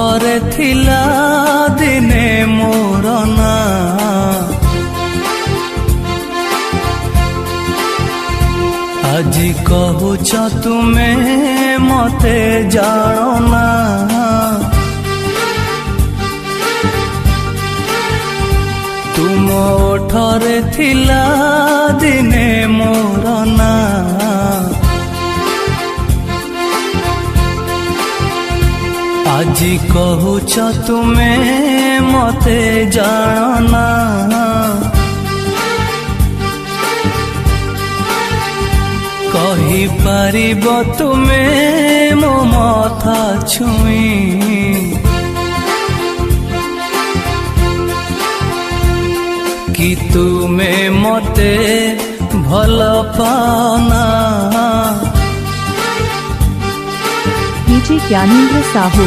ओठरे थिला दिने मोर ना आजी कहूच तुमे मते जानो ना तुम ओठरे थिला दिने मोर ना आजी कहूच तुमे मते जानो ना कही पारिब तुमे मो मथा छुई कि तुमे मते भल पाना डीजे ज्ञानेंद्र साहू।